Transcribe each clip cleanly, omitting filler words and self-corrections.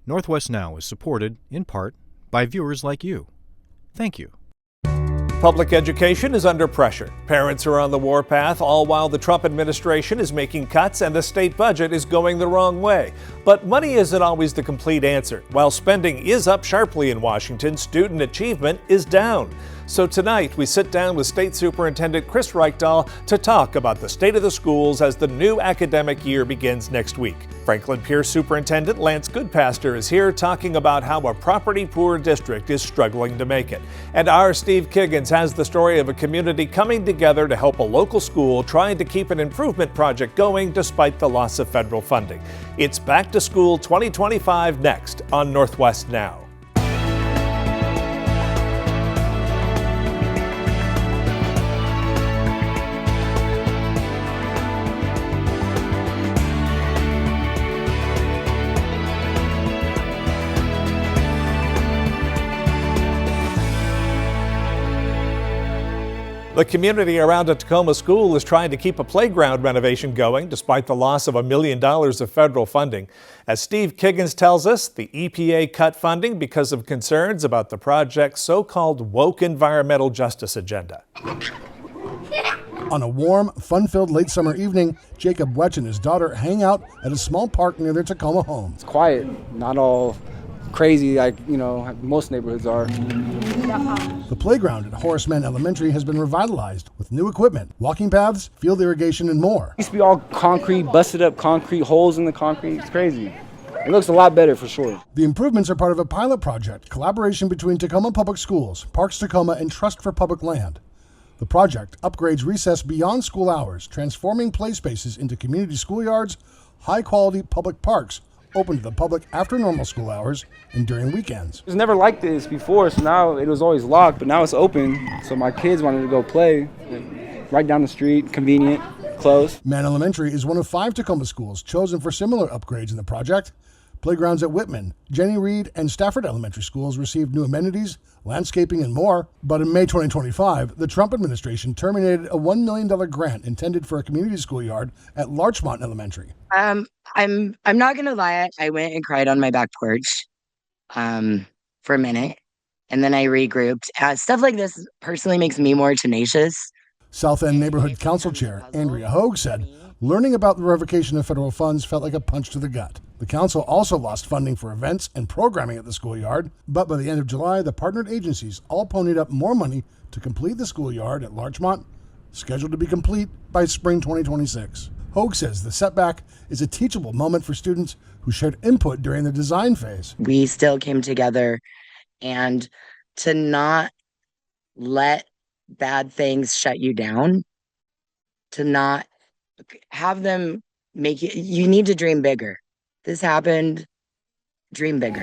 Northwest Now is supported, in part, by viewers like you. Thank you. Public education is under pressure. Parents are on the warpath, all while the Trump administration is making cuts and the state budget is going the wrong way. But money isn't always the complete answer. While spending is up sharply in Washington, student achievement is down. So tonight, we sit down with State Superintendent Chris Reichdahl to talk about the state of the schools as the new academic year begins next week. Franklin Pierce Superintendent Lance Goodpaster is here talking about how a property-poor district is struggling to make it. And our Steve Kiggins has the story of a community coming together to help a local school trying to keep an improvement project going despite the loss of federal funding. It's Back to School 2025 next on Northwest Now. The community around a Tacoma school is trying to keep a playground renovation going despite the loss of $1 million of federal funding. As Steve Kiggins tells us, the EPA cut funding because of concerns about the project's so-called woke environmental justice agenda. On a warm, fun-filled late summer evening, Jacob Wetch and his daughter hang out at a small park near their Tacoma home. It's quiet, not all crazy like, most neighborhoods are. The playground at Horace Mann Elementary has been revitalized with new equipment, walking paths, field irrigation, and more. It used to be all concrete, busted up concrete, holes in the concrete. It's crazy. It looks a lot better for sure. The improvements are part of a pilot project, collaboration between Tacoma Public Schools, Parks Tacoma, and Trust for Public Land. The project upgrades recess beyond school hours, transforming play spaces into community schoolyards, high-quality public parks, open to the public after normal school hours and during weekends. It was never like this before, so now it was always locked, but now it's open. So my kids wanted to go play right down the street, convenient, close. Mann Elementary is one of 5 Tacoma schools chosen for similar upgrades in the project. Playgrounds at Whitman, Jenny Reed, and Stafford Elementary schools received new amenities, landscaping, and more. But in May 2025, the Trump administration terminated a $1 million grant intended for a community schoolyard at Larchmont Elementary. I'm not gonna lie, I went and cried on my back porch for a minute, and then I regrouped. Stuff like this personally makes me more tenacious. South End Neighborhood Council Chair Andrea Hogue said, learning about the revocation of federal funds felt like a punch to the gut. The council also lost funding for events and programming at the schoolyard, but by the end of July, the partnered agencies all ponied up more money to complete the schoolyard at Larchmont, scheduled to be complete by spring 2026. Hogue says the setback is a teachable moment for students who shared input during the design phase. We still came together, and to not let bad things shut you down, to not have them make you need to dream bigger. This happened, dream bigger.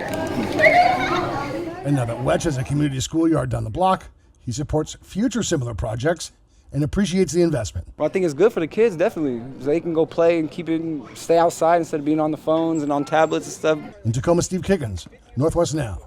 And now that Wetch has a community schoolyard down the block, he supports future similar projects and appreciates the investment. Well, I think it's good for the kids, definitely. They can go play and stay outside instead of being on the phones and on tablets and stuff. In Tacoma, Steve Kiggins, Northwest Now.